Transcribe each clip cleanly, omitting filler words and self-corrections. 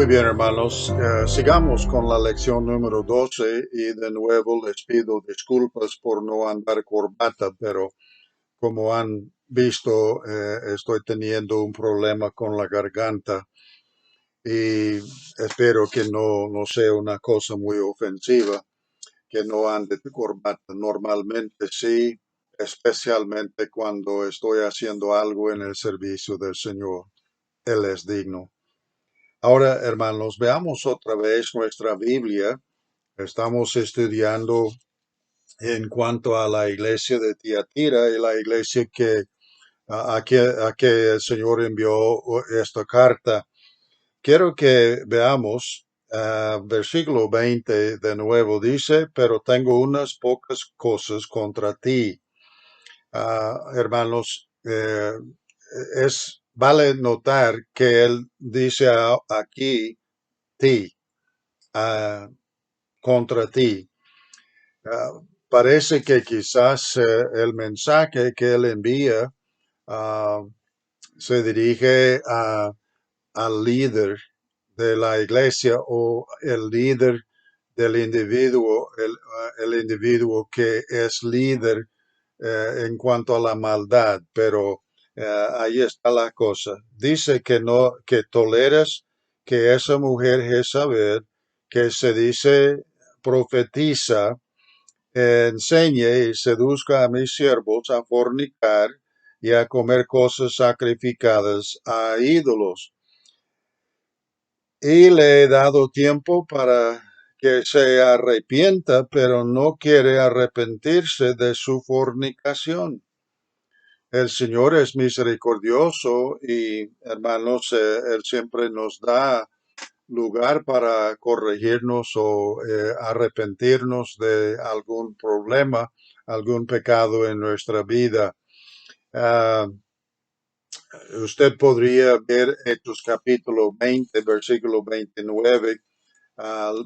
Muy bien, hermanos. Sigamos con la lección número 12 y de nuevo les pido disculpas por no andar corbata, pero como han visto, estoy teniendo un problema con la garganta y espero que no sea una cosa muy ofensiva, que no ande de corbata. Normalmente sí, especialmente cuando estoy haciendo algo en el servicio del Señor. Él es digno. Ahora, hermanos, veamos otra vez nuestra Biblia. Estamos estudiando en cuanto a la iglesia de Tiatira y la iglesia a que el Señor envió esta carta. Quiero que veamos versículo 20 de nuevo. Dice, pero tengo unas pocas cosas contra ti. Hermanos, vale notar que él dice aquí ti. ah, Contra ti. Ah, Parece que quizás el mensaje que él envía ah, se dirige al líder de la iglesia o el líder del individuo, el individuo que es líder en cuanto a la maldad, pero ahí está la cosa. Dice que no, que toleras que esa mujer Jezabel, que se dice profetiza, enseñe y seduzca a mis siervos a fornicar y a comer cosas sacrificadas a ídolos. Y le he dado tiempo para que se arrepienta, pero no quiere arrepentirse de su fornicación. El Señor es misericordioso y, hermanos, Él siempre nos da lugar para corregirnos o arrepentirnos de algún problema, algún pecado en nuestra vida. Ah, Usted podría ver Hechos capítulo 20, versículo 29.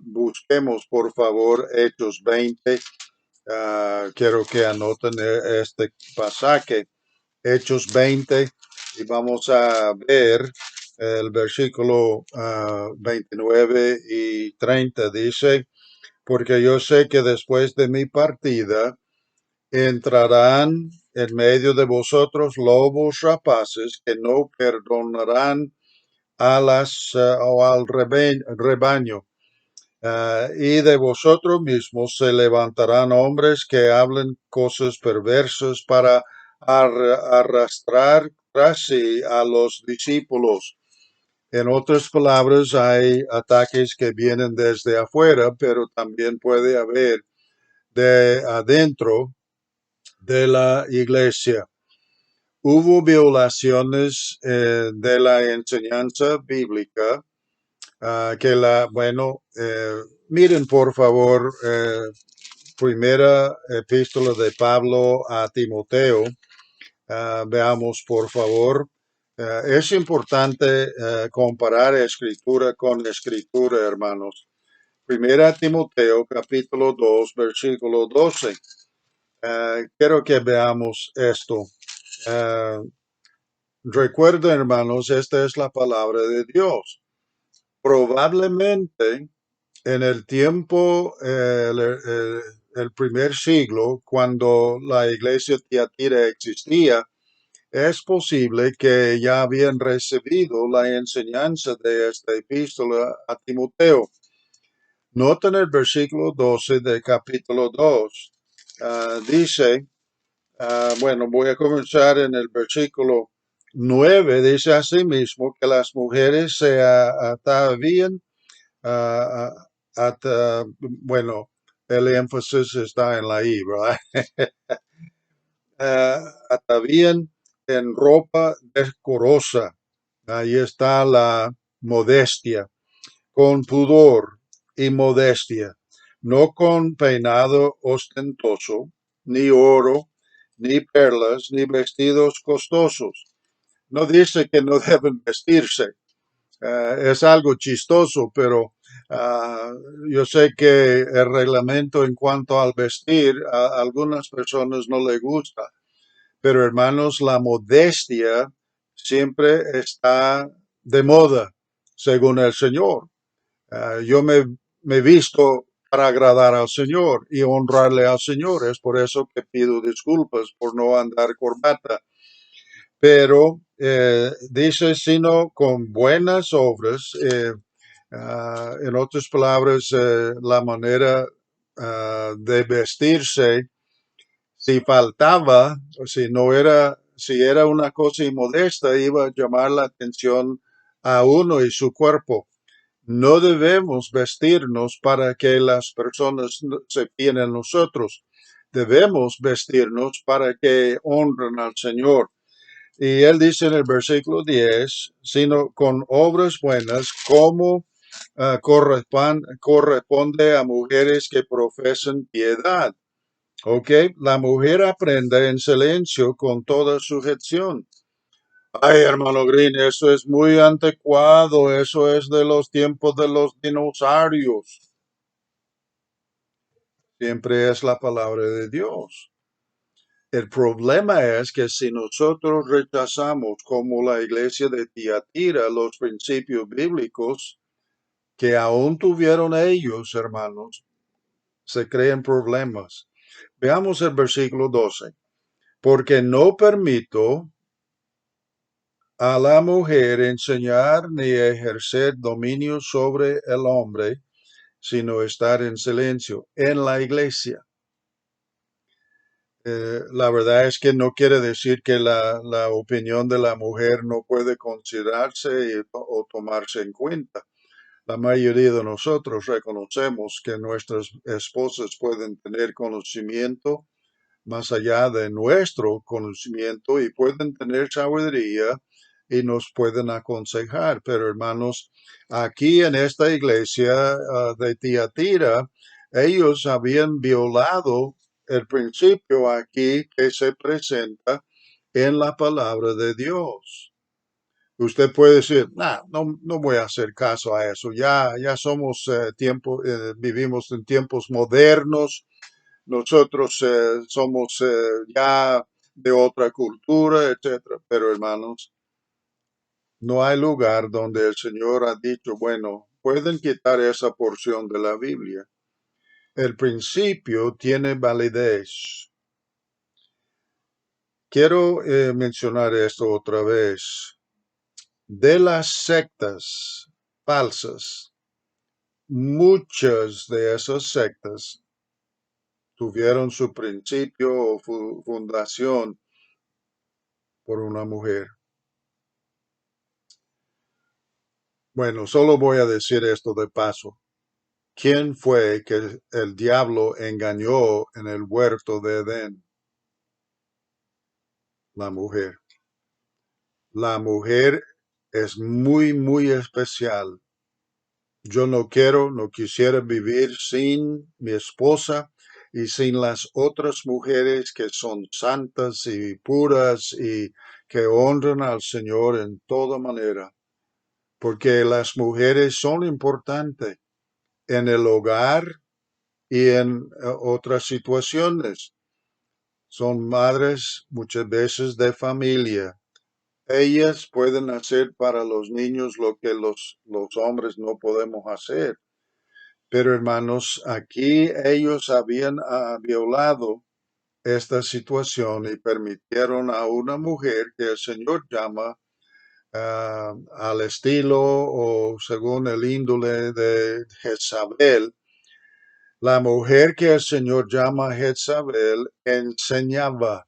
Busquemos, por favor, Hechos 20. Quiero que anoten este pasaje. Hechos 20, y vamos a ver el versículo 29 y 30. Dice, porque yo sé que después de mi partida entrarán en medio de vosotros lobos rapaces que no perdonarán o al rebaño. Y de vosotros mismos se levantarán hombres que hablen cosas perversas para arrastrar tras sí a los discípulos. En otras palabras, hay ataques que vienen desde afuera, pero también puede haber de adentro de la iglesia. Hubo violaciones de la enseñanza bíblica miren por favor, primera epístola de Pablo a Timoteo. Veamos por favor. Es importante comparar escritura con escritura, hermanos. Primera Timoteo, capítulo 2, versículo 12. Quiero que veamos esto. Recuerden, hermanos, esta es la palabra de Dios. Probablemente en el tiempo, el primer siglo, cuando la iglesia Tiatira existía, es posible que ya habían recibido la enseñanza de esta epístola a Timoteo. Noten el versículo 12 del capítulo 2. Dice, voy a comenzar en el versículo 9. Dice así mismo que las mujeres se atavían ah, bueno, el énfasis está en la I, ¿verdad? Atavían en ropa decorosa. Ahí está la modestia, con pudor y modestia, no con peinado ostentoso, ni oro, ni perlas, ni vestidos costosos. No dice que no deben vestirse. Es algo chistoso, pero yo sé que el reglamento en cuanto al vestir a algunas personas no les gusta, pero hermanos, la modestia siempre está de moda según el Señor. Yo me visto para agradar al Señor y honrarle al Señor. Es por eso que pido disculpas por no andar corbata. Pero dice, sino con buenas obras. En otras palabras, la manera de vestirse, si faltaba, o si no era, si era una cosa inmodesta, iba a llamar la atención a uno y su cuerpo. No debemos vestirnos para que las personas se fíen en nosotros. Debemos vestirnos para que honren al Señor. Y él dice en el versículo 10, sino con obras buenas, como corresponde a mujeres que profesan piedad. ¿Ok? La mujer aprende en silencio con toda sujeción. Ay, hermano Green, eso es muy anticuado, eso es de los tiempos de los dinosaurios. Siempre es la palabra de Dios. El problema es que si nosotros rechazamos como la iglesia de Tiatira los principios bíblicos que aún tuvieron ellos, hermanos, se crean problemas. Veamos el versículo 12. Porque no permito a la mujer enseñar ni ejercer dominio sobre el hombre, sino estar en silencio en la iglesia. La verdad es que no quiere decir que la opinión de la mujer no puede considerarse o tomarse en cuenta. La mayoría de nosotros reconocemos que nuestras esposas pueden tener conocimiento más allá de nuestro conocimiento y pueden tener sabiduría y nos pueden aconsejar. Pero hermanos, aquí en esta iglesia de Tiatira, ellos habían violado el principio aquí que se presenta en la palabra de Dios. Usted puede decir, nah, no voy a hacer caso a eso. Ya somos vivimos en tiempos modernos. Nosotros somos ya de otra cultura, etcétera. Pero hermanos, no hay lugar donde el Señor ha dicho, bueno, pueden quitar esa porción de la Biblia. El principio tiene validez. Quiero mencionar esto otra vez. De las sectas falsas, muchas de esas sectas tuvieron su principio o fundación por una mujer. Bueno, solo voy a decir esto de paso. ¿Quién fue que el diablo engañó en el huerto de Edén? La mujer. La mujer es muy especial. Yo no quisiera vivir sin mi esposa y sin las otras mujeres que son santas y puras y que honran al Señor en toda manera, porque las mujeres son importantes en el hogar y en otras situaciones. Son madres muchas veces de familia. Ellas pueden hacer para los niños lo que los hombres no podemos hacer. Pero hermanos, aquí ellos habían violado esta situación y permitieron a una mujer que el Señor llama al estilo o según el índole de Jezabel. La mujer que el Señor llama Jezabel enseñaba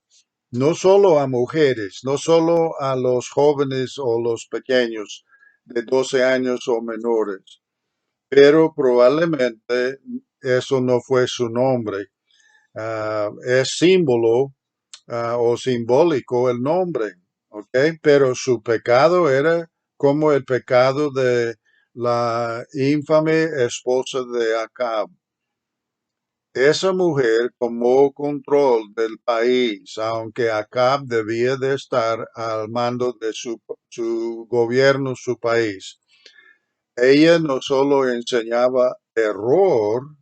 no solo a mujeres, no solo a los jóvenes o los pequeños de 12 años o menores, pero probablemente eso no fue su nombre. Es símbolo o simbólico el nombre, ¿ok? Pero su pecado era como el pecado de la infame esposa de Acab. Esa mujer tomó control del país, aunque Acab debía de estar al mando de su gobierno, su país. Ella no solo enseñaba error.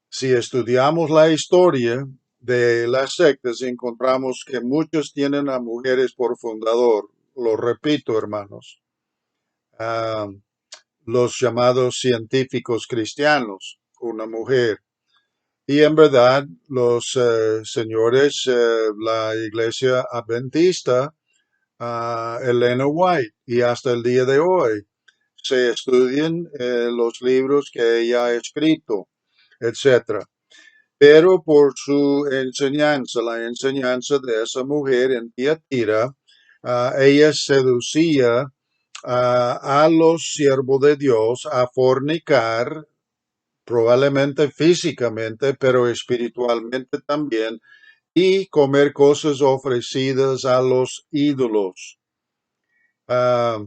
Si estudiamos la historia de las sectas, encontramos que muchos tienen a mujeres por fundador. Lo repito, hermanos. ah, los llamados científicos cristianos, una mujer. Y en verdad, los señores, la iglesia adventista, Elena White, y hasta el día de hoy, se estudian los libros que ella ha escrito, etcétera. Pero por su enseñanza, la enseñanza de esa mujer en Tiatira, ella seducía a los siervos de Dios a fornicar, probablemente físicamente, pero espiritualmente también, y comer cosas ofrecidas a los ídolos. Ah,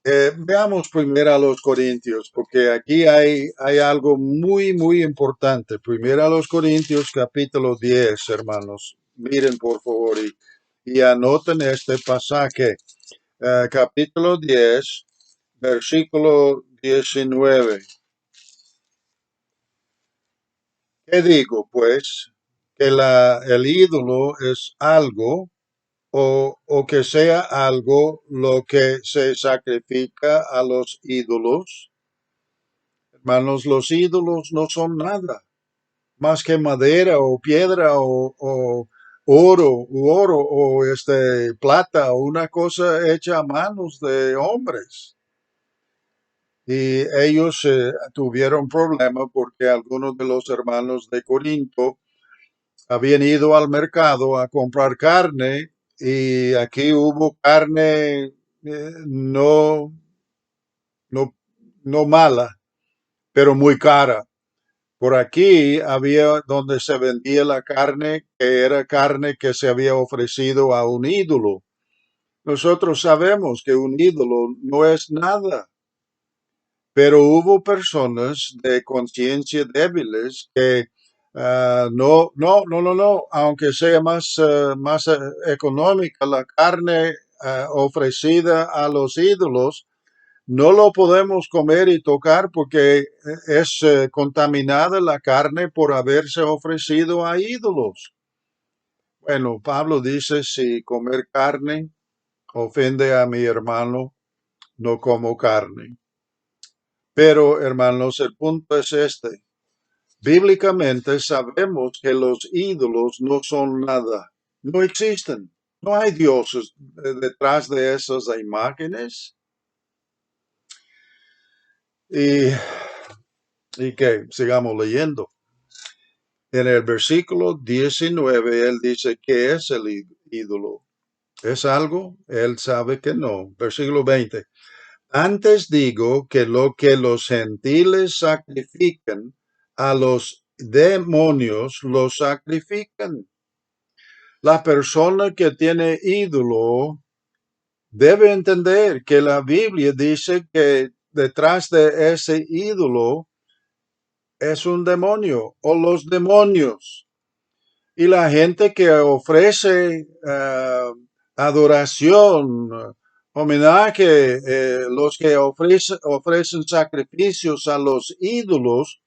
veamos primero a los Corintios, porque aquí hay algo muy, muy importante. Primero a los Corintios, capítulo 10, hermanos. Miren, por favor, y anoten este pasaje. Capítulo 10, versículo 19. ¿Qué digo, pues? Que el ídolo es algo o que sea algo lo que se sacrifica a los ídolos. Hermanos, los ídolos no son nada más que madera o piedra o oro o plata o una cosa hecha a manos de hombres. Y ellos tuvieron problema porque algunos de los hermanos de Corinto habían ido al mercado a comprar carne y aquí hubo carne no, no mala, pero muy cara. Por aquí había donde se vendía la carne, que era carne que se había ofrecido a un ídolo. Nosotros sabemos que un ídolo no es nada, pero hubo personas de conciencia débiles que no, aunque sea más económica la carne ofrecida a los ídolos, no lo podemos comer y tocar porque es contaminada la carne por haberse ofrecido a ídolos. Bueno, Pablo dice, si comer carne ofende a mi hermano, no como carne. Pero, hermanos, el punto es este. Bíblicamente sabemos que los ídolos no son nada, no existen. No hay dioses detrás de esas imágenes. Y, y que sigamos leyendo. En el versículo 19, él dice, ¿qué es el ídolo? ¿Es algo? Él sabe que no. Versículo 20. Antes digo que lo que los gentiles sacrifican a los demonios, los sacrifican. La persona que tiene ídolo debe entender que la Biblia dice que detrás de ese ídolo es un demonio o los demonios. Y la gente que ofrece adoración, homenaje, los que ofrecen sacrificios a los ídolos,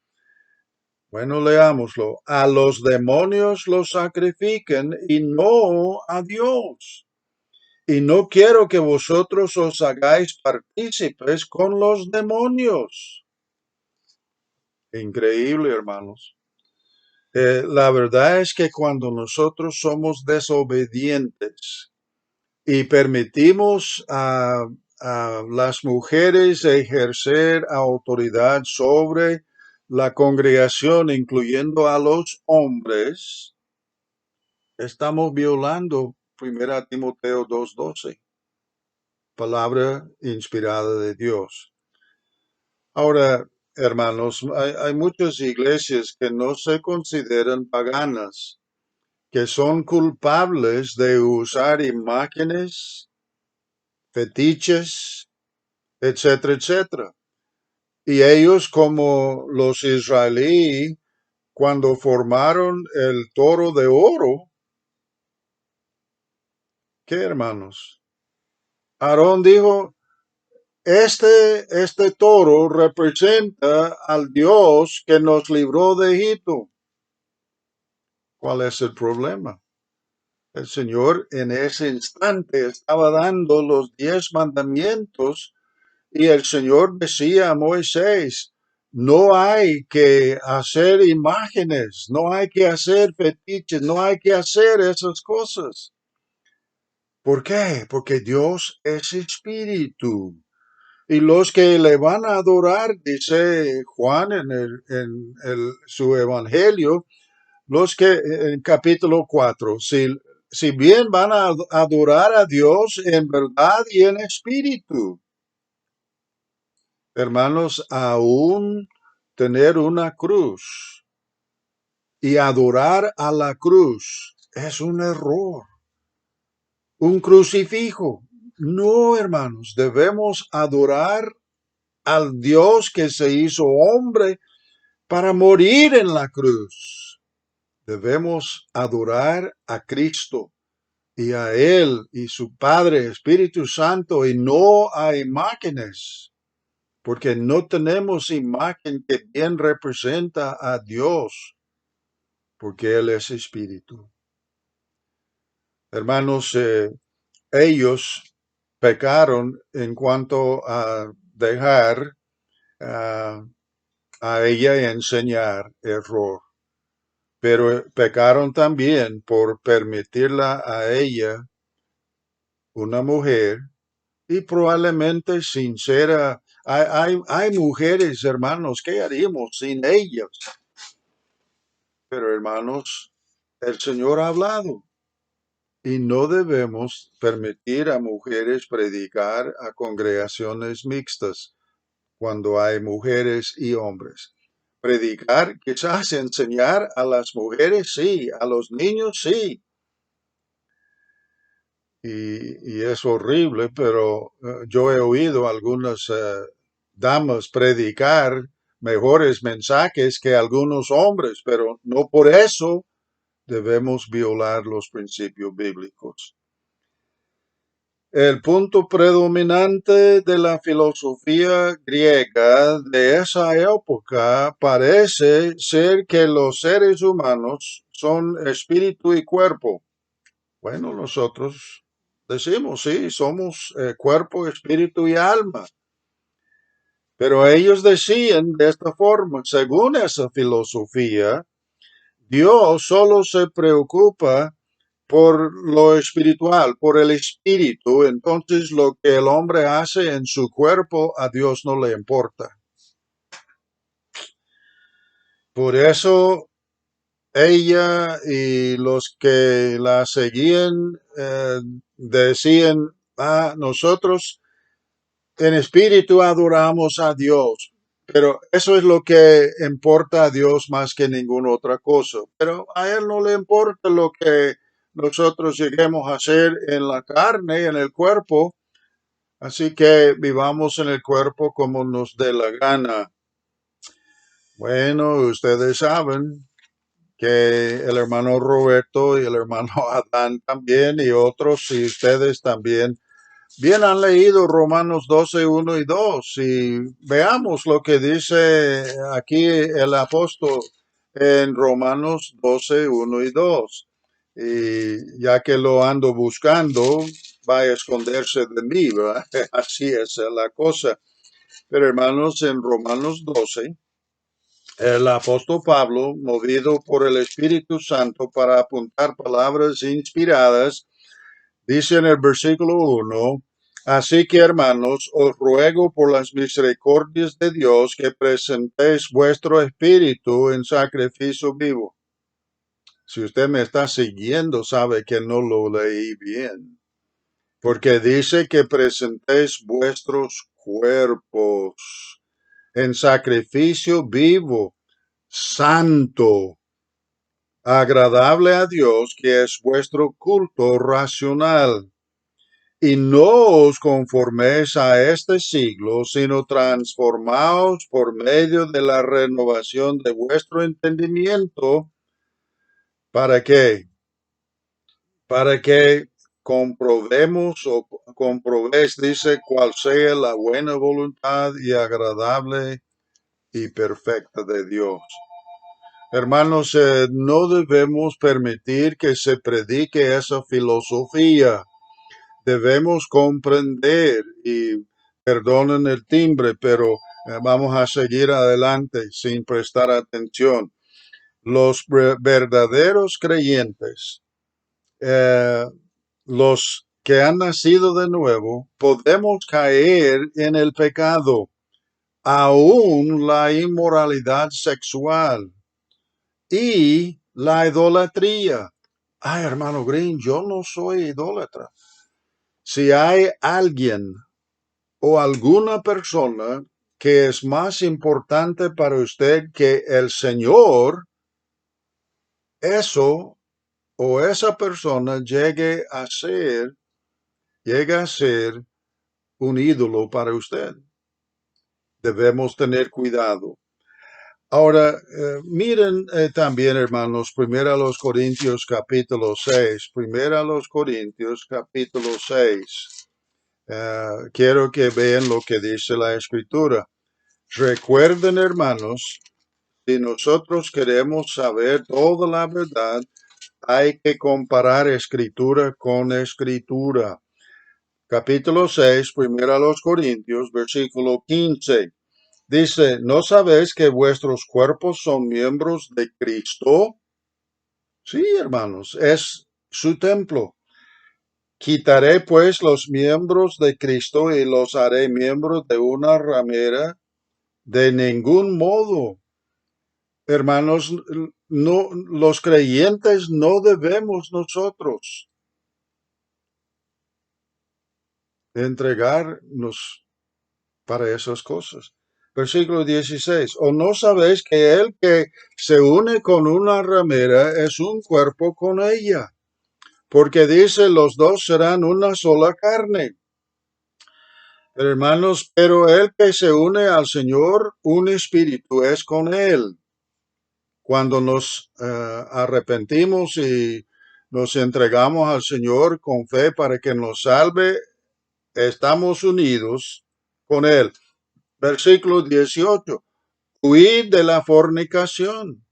bueno, leámoslo, a los demonios los sacrifiquen y no a Dios. Y no quiero que vosotros os hagáis partícipes con los demonios. Increíble, hermanos. La verdad es que cuando nosotros somos desobedientes y permitimos a las mujeres ejercer autoridad sobre la congregación, incluyendo a los hombres, estamos violando 1 Timoteo 2:12, palabra inspirada de Dios. Ahora, hermanos, hay muchas iglesias que no se consideran paganas, que son culpables de usar imágenes, fetiches, etcétera, etcétera. Y ellos, como los israelíes, cuando formaron el toro de oro, ¿qué, hermanos? Aarón dijo, este toro representa al Dios que nos libró de Egipto. ¿Cuál es el problema? El Señor en ese instante estaba dando los 10 mandamientos y el Señor decía a Moisés, no hay que hacer imágenes, no hay que hacer fetiches, no hay que hacer esas cosas. ¿Por qué? Porque Dios es espíritu. Y los que le van a adorar, dice Juan su evangelio, los que en capítulo 4, si bien van a adorar a Dios en verdad y en espíritu, hermanos, aún tener una cruz y adorar a la cruz es un error, un crucifijo. No, hermanos, debemos adorar al Dios que se hizo hombre para morir en la cruz. Debemos adorar a Cristo y a Él y su Padre, Espíritu Santo, y no a imágenes, porque no tenemos imagen que bien representa a Dios, porque Él es Espíritu. Hermanos, ellos pecaron en cuanto a dejar a ella enseñar error, pero pecaron también por permitirla a ella, una mujer, y probablemente sincera. Hay mujeres, hermanos, ¿qué haríamos sin ellas? Pero hermanos, el Señor ha hablado y no debemos permitir a mujeres predicar a congregaciones mixtas cuando hay mujeres y hombres. Predicar, quizás enseñar a las mujeres, sí, a los niños, sí. Y es horrible, pero yo he oído algunas damas predicar mejores mensajes que algunos hombres, pero no por eso debemos violar los principios bíblicos. El punto predominante de la filosofía griega de esa época parece ser que los seres humanos son espíritu y cuerpo. Bueno, nosotros decimos, sí, somos cuerpo, espíritu y alma. Pero ellos decían de esta forma, según esa filosofía, Dios solo se preocupa por lo espiritual, por el espíritu, entonces lo que el hombre hace en su cuerpo a Dios no le importa. Por eso ella y los que la seguían decían, nosotros en espíritu adoramos a Dios, pero eso es lo que importa a Dios más que ninguna otra cosa. Pero a Él no le importa lo que nosotros lleguemos a hacer en la carne, en el cuerpo, así que vivamos en el cuerpo como nos dé la gana. Bueno, ustedes saben que el hermano Roberto y el hermano Adán también y otros y ustedes también bien han leído Romanos 12, 1 y 2 y veamos lo que dice aquí el apóstol en Romanos 12, 1 y 2. Y ya que lo ando buscando, va a esconderse de mí, ¿verdad? Así es la cosa. Pero hermanos, en Romanos 12, el apóstol Pablo, movido por el Espíritu Santo para apuntar palabras inspiradas, dice en el versículo 1, así que hermanos, os ruego por las misericordias de Dios que presentéis vuestro espíritu en sacrificio vivo. Si usted me está siguiendo, sabe que no lo leí bien, porque dice que presentéis vuestros cuerpos en sacrificio vivo, santo, agradable a Dios, que es vuestro culto racional. Y no os conforméis a este siglo, sino transformaos por medio de la renovación de vuestro entendimiento. ¿Para qué? Para que comprobemos o comprobéis, dice, cuál sea la buena voluntad y agradable y perfecta de Dios. Hermanos, no debemos permitir que se predique esa filosofía. Debemos comprender y perdonen el timbre, pero vamos a seguir adelante sin prestar atención. Los verdaderos creyentes, eh, los que han nacido de nuevo, podemos caer en el pecado, aún la inmoralidad sexual y la idolatría. Ay, hermano Green, yo no soy idólatra. Si hay alguien o alguna persona que es más importante para usted que el Señor, eso o esa persona llega a ser un ídolo para usted. Debemos tener cuidado. Ahora, miren también, hermanos, primero a los Corintios capítulo 6. Primero a los Corintios capítulo 6. Quiero que vean lo que dice la Escritura. Recuerden, hermanos, si nosotros queremos saber toda la verdad, hay que comparar Escritura con Escritura. Capítulo 6, primero a los Corintios, versículo 15. Dice, ¿no sabéis que vuestros cuerpos son miembros de Cristo? Sí, hermanos, es su templo. Quitaré pues los miembros de Cristo y los haré miembros de una ramera. De ningún modo, hermanos, no, los creyentes no debemos nosotros entregarnos para esas cosas. Versículo 16. ¿O no sabéis que el que se une con una ramera es un cuerpo con ella? Porque dice, los dos serán una sola carne. Hermanos, pero el que se une al Señor, un espíritu es con él. Cuando nos arrepentimos y nos entregamos al Señor con fe para que nos salve, estamos unidos con él. Versículo 18. Huid de la fornicación.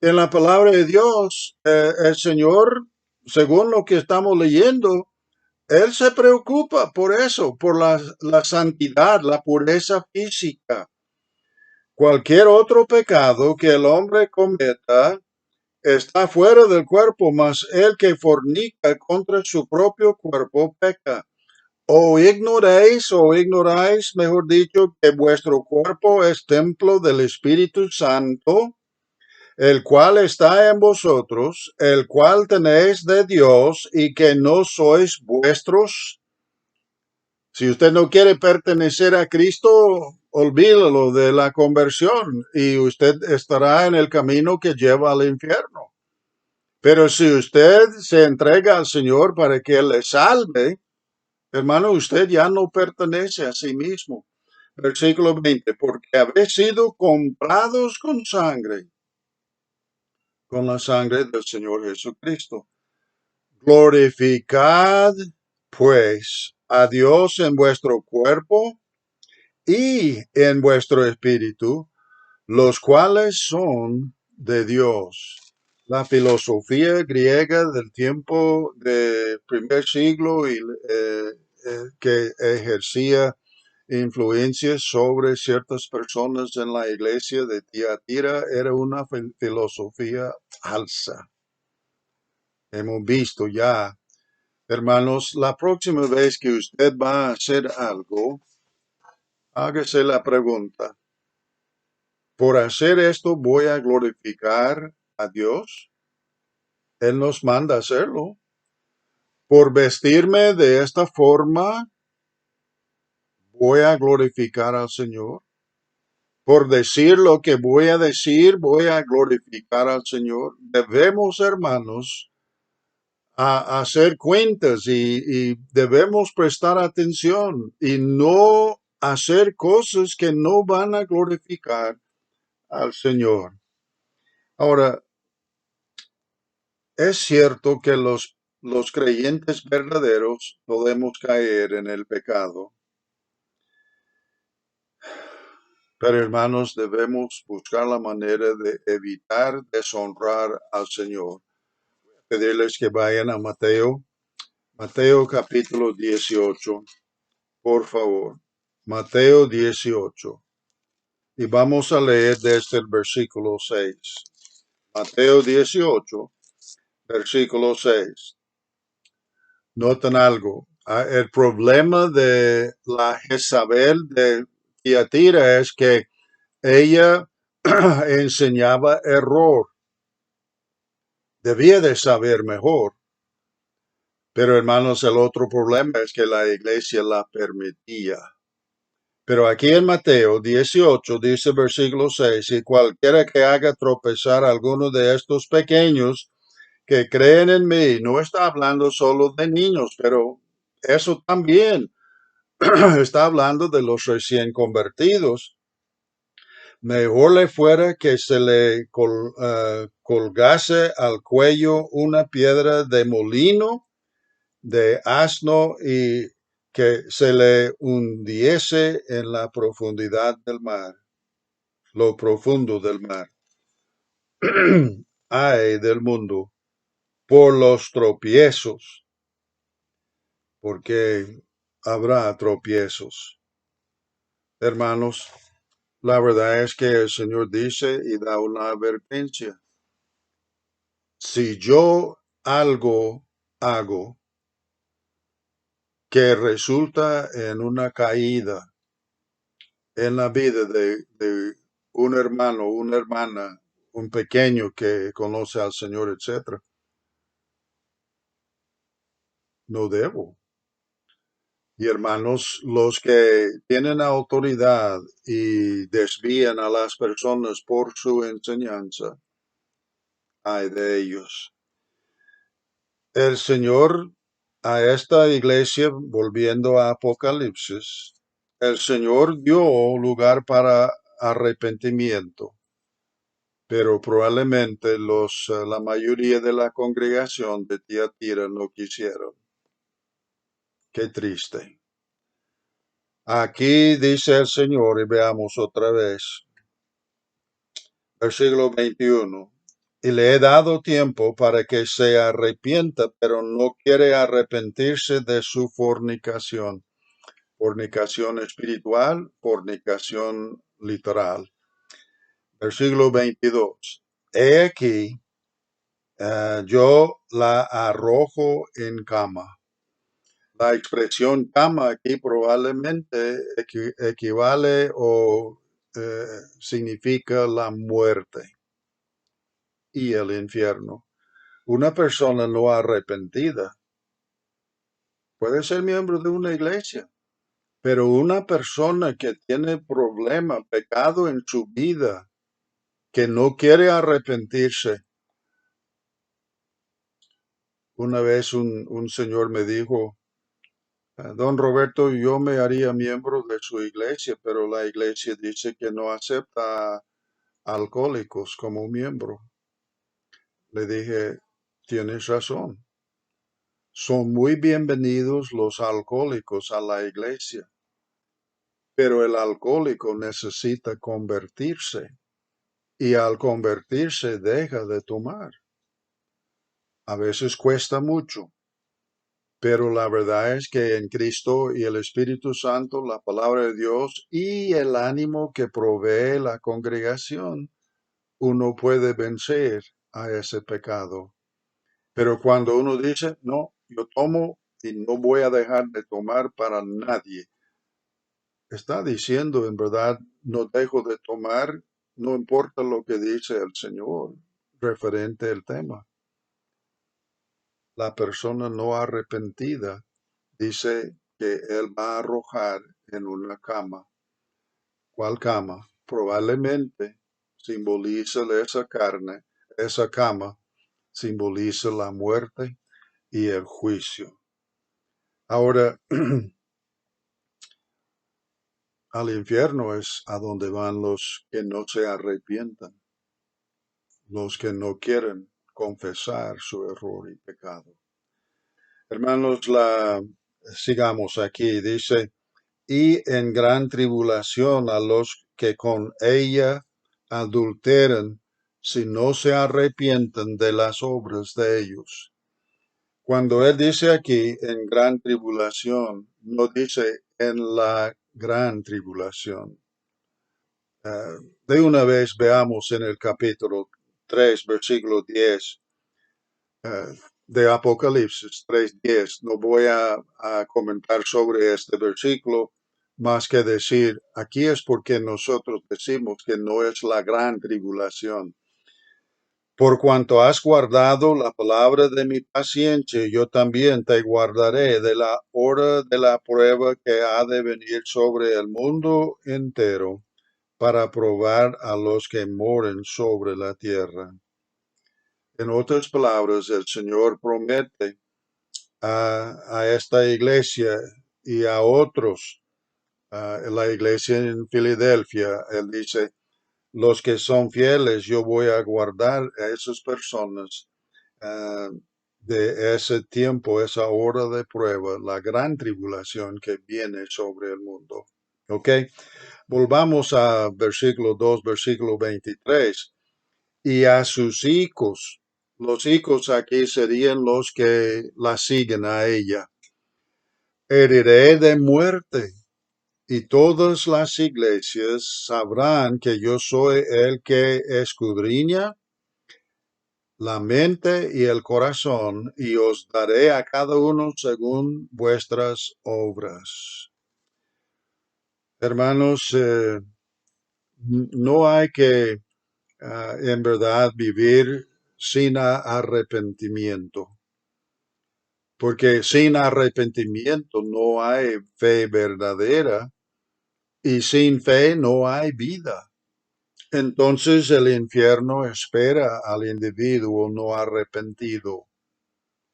En la palabra de Dios, el Señor, según lo que estamos leyendo, Él se preocupa por eso, por la santidad, la pureza física. Cualquier otro pecado que el hombre cometa está fuera del cuerpo, mas el que fornica contra su propio cuerpo peca. O ignoráis, mejor dicho, que vuestro cuerpo es templo del Espíritu Santo, el cual está en vosotros, el cual tenéis de Dios y que no sois vuestros. Si usted no quiere pertenecer a Cristo, olvídelo de la conversión y usted estará en el camino que lleva al infierno. Pero si usted se entrega al Señor para que Él le salve, hermano, usted ya no pertenece a sí mismo. Versículo 20, porque habéis sido comprados con la sangre del Señor Jesucristo. Glorificad, pues, a Dios en vuestro cuerpo y en vuestro espíritu, los cuales son de Dios. La filosofía griega del tiempo del primer siglo y que ejercía influencias sobre ciertas personas en la iglesia de Tiatira era una filosofía falsa. Hemos visto ya, hermanos, la próxima vez que usted va a hacer algo, hágase la pregunta, ¿por hacer esto voy a glorificar a Dios? Él nos manda a hacerlo. ¿Por vestirme de esta forma voy a glorificar al Señor? ¿Por decir lo que voy a decir voy a glorificar al Señor? Debemos, hermanos, a hacer cuentas y debemos prestar atención y no hacer cosas que no van a glorificar al Señor. Ahora, es cierto que los creyentes verdaderos podemos caer en el pecado. Pero hermanos, debemos buscar la manera de evitar deshonrar al Señor. Pedirles que vayan a Mateo, Mateo capítulo 18, por favor. Mateo 18. Y vamos a leer desde el versículo 6. Mateo 18, versículo 6. Noten algo. El problema de la Jezabel de Tiatira es que ella enseñaba error. Debía de saber mejor. Pero hermanos, el otro problema es que la iglesia la permitía. Pero aquí en Mateo 18 dice versículo 6, y cualquiera que haga tropezar a alguno de estos pequeños que creen en mí, no está hablando solo de niños, pero eso también está hablando de los recién convertidos. Mejor le fuera que se le colgase al cuello una piedra de molino, de asno, y que se le hundiese en la profundidad del mar, lo profundo del mar. Ay del mundo, por los tropiezos, porque habrá tropiezos. Hermanos, la verdad es que el Señor dice y da una advertencia. Si yo algo hago que resulta en una caída en la vida de un hermano, una hermana, un pequeño que conoce al Señor, etc., no debo. Y hermanos, los que tienen autoridad y desvían a las personas por su enseñanza, ay de ellos. El Señor a esta iglesia, volviendo a Apocalipsis, el Señor dio lugar para arrepentimiento, pero probablemente la mayoría de la congregación de Tiatira no quisieron. Qué triste. Aquí dice el Señor, y veamos otra vez, versículo 21. Y le he dado tiempo para que se arrepienta, pero no quiere arrepentirse de su fornicación. Fornicación espiritual, fornicación literal. Versículo 22. He aquí, yo la arrojo en cama. La expresión cama aquí probablemente equivale o significa la muerte y el infierno. Una persona no arrepentida puede ser miembro de una iglesia, pero una persona que tiene problema, pecado en su vida, que no quiere arrepentirse. Una vez un señor me dijo, Don Roberto, yo me haría miembro de su iglesia, pero la iglesia dice que no acepta alcohólicos como miembro. Le dije, tienes razón. Son muy bienvenidos los alcohólicos a la iglesia, pero el alcohólico necesita convertirse y al convertirse deja de tomar. A veces cuesta mucho, pero la verdad es que en Cristo y el Espíritu Santo, la palabra de Dios y el ánimo que provee la congregación, uno puede vencer a ese pecado. Pero cuando uno dice, no, yo tomo y no voy a dejar de tomar para nadie, está diciendo en verdad, no dejo de tomar, no importa lo que dice el Señor referente al tema. La persona no arrepentida dice que Él va a arrojar en una cama. ¿Cuál cama? Probablemente simboliza esa carne, esa cama simboliza la muerte y el juicio. Ahora, al infierno es a donde van los que no se arrepientan, los que no quieren confesar su error y pecado. Hermanos, sigamos aquí. Dice, y en gran tribulación a los que con ella adulteran si no se arrepienten de las obras de ellos. Cuando él dice aquí en gran tribulación, no dice en la gran tribulación. De una vez veamos en el capítulo 3, versículo 10 de Apocalipsis 3:10. No voy a comentar sobre este versículo más que decir, aquí es porque nosotros decimos que no es la gran tribulación. Por cuanto has guardado la palabra de mi paciencia, yo también te guardaré de la hora de la prueba que ha de venir sobre el mundo entero para probar a los que moren sobre la tierra. En otras palabras, el Señor promete a esta iglesia y a otros, la iglesia en Filadelfia, Él dice, los que son fieles, yo voy a guardar a esas personas uh, de ese tiempo, esa hora de prueba, la gran tribulación que viene sobre el mundo. ¿Ok? Volvamos a versículo 2, versículo 23. Y a sus hijos, los hijos aquí serían los que la siguen a ella. Heriré de muerte, y todas las iglesias sabrán que yo soy el que escudriña la mente y el corazón, y os daré a cada uno según vuestras obras. Hermanos, no hay que en verdad vivir sin arrepentimiento, porque sin arrepentimiento no hay fe verdadera y sin fe no hay vida. Entonces el infierno espera al individuo no arrepentido.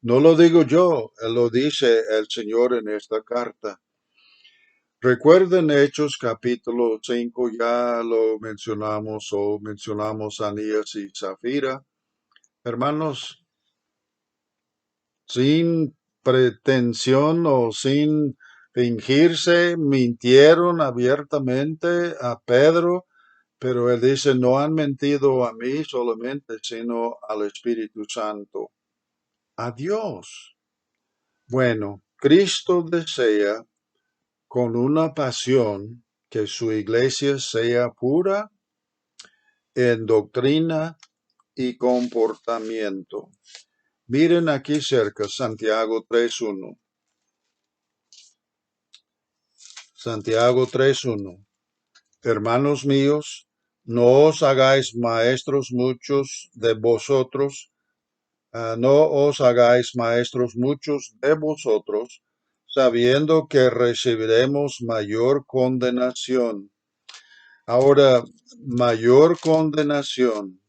No lo digo yo, lo dice el Señor en esta carta. Recuerden Hechos capítulo 5, ya lo mencionamos o mencionamos Anías y Zafira. Hermanos, sin pretensión o sin fingirse, mintieron abiertamente a Pedro, pero él dice, no han mentido a mí solamente, sino al Espíritu Santo, a Dios. Bueno, Cristo desea con una pasión que su iglesia sea pura en doctrina y comportamiento. Miren aquí cerca, Santiago 3:1. Santiago 3:1. Hermanos míos, no os hagáis maestros muchos de vosotros, no os hagáis maestros muchos de vosotros, sabiendo que recibiremos mayor condenación. Ahora, mayor condenación,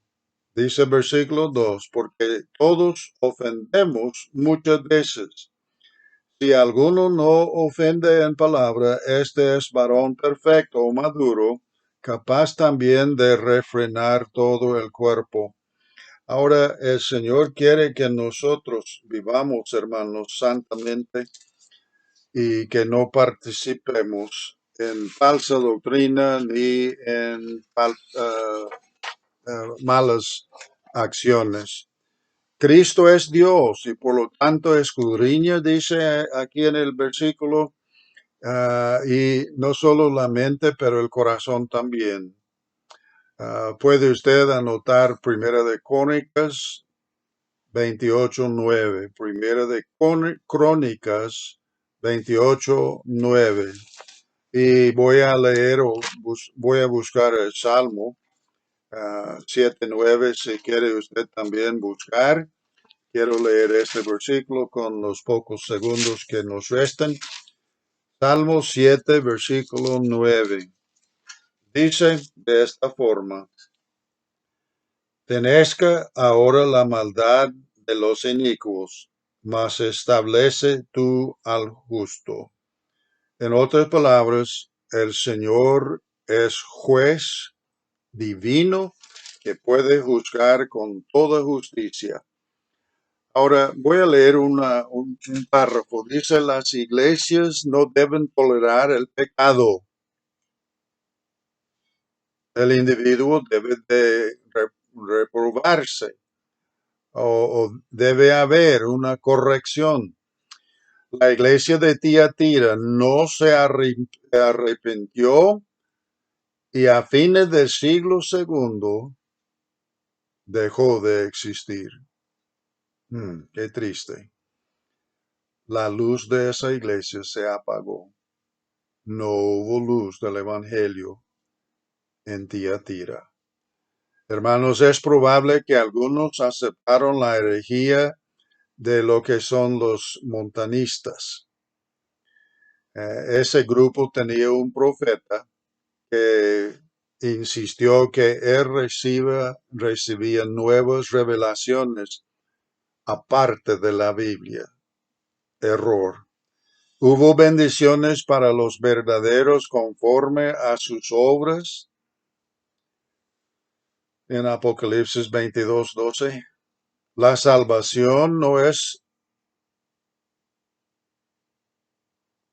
dice el versículo 2, porque todos ofendemos muchas veces. Si alguno no ofende en palabra, este es varón perfecto o maduro, capaz también de refrenar todo el cuerpo. Ahora el Señor quiere que nosotros vivamos, hermanos, santamente y que no participemos en falsa doctrina ni en malas acciones. Cristo es Dios y por lo tanto escudriña, dice aquí en el versículo, y no solo la mente, pero el corazón también. Puede usted anotar Primera de Crónicas 28:9, Primera de Crónicas 28:9. Y voy a leer o voy a buscar el Salmo 7:9, si quiere usted también buscar. Quiero leer este versículo con los pocos segundos que nos restan. Salmo 7, versículo 9. Dice de esta forma, tenezca ahora la maldad de los inicuos, mas establece tú al justo. En otras palabras, el Señor es juez divino que puede juzgar con toda justicia. Ahora voy a leer un párrafo. Dice, las iglesias no deben tolerar el pecado. el individuo debe de reprobarse o debe haber una corrección. La iglesia de Tiatira no se arrepintió y a fines del siglo segundo dejó de existir. Qué triste. La luz de esa iglesia se apagó. No hubo luz del Evangelio en Tiatira. Hermanos, es probable que algunos aceptaron la herejía de lo que son los montanistas. Ese grupo tenía un profeta que insistió que él recibía nuevas revelaciones aparte de la Biblia. Error. Hubo bendiciones para los verdaderos conforme a sus obras en Apocalipsis 22:12. La salvación no es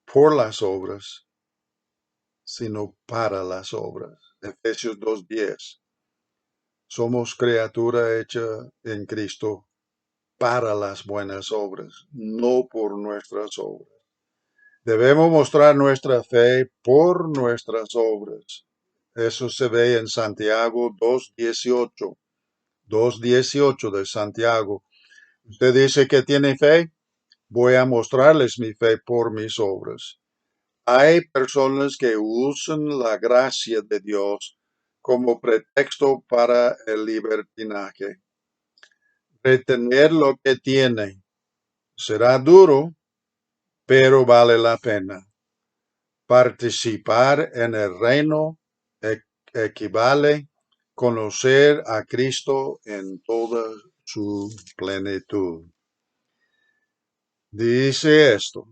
por las obras, sino para las obras. Efesios 2:10. Somos criatura hecha en Cristo para las buenas obras, no por nuestras obras. Debemos mostrar nuestra fe por nuestras obras. Eso se ve en Santiago 2:18. 2:18 de Santiago. Usted dice que tiene fe. Voy a mostrarles mi fe por mis obras. Hay personas que usan la gracia de Dios como pretexto para el libertinaje. Retener lo que tiene será duro, pero vale la pena. Participar en el reino equivale conocer a Cristo en toda su plenitud. Dice esto,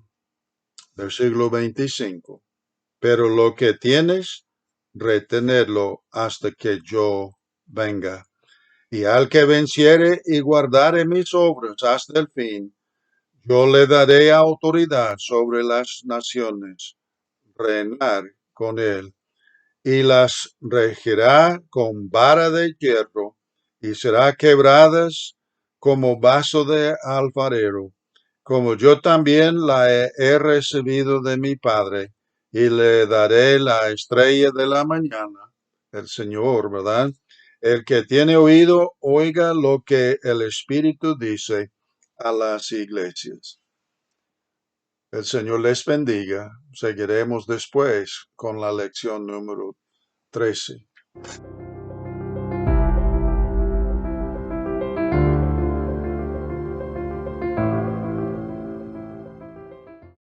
versículo 25. Pero lo que tienes, retenerlo hasta que yo venga. Y al que venciere y guardare mis obras hasta el fin, yo le daré autoridad sobre las naciones, reinar con él, y las regirá con vara de hierro, y será quebradas como vaso de alfarero, como yo también la he recibido de mi Padre, y le daré la estrella de la mañana, el Señor, ¿verdad? El que tiene oído, oiga lo que el Espíritu dice a las iglesias. El Señor les bendiga. Seguiremos después con la lección número 13.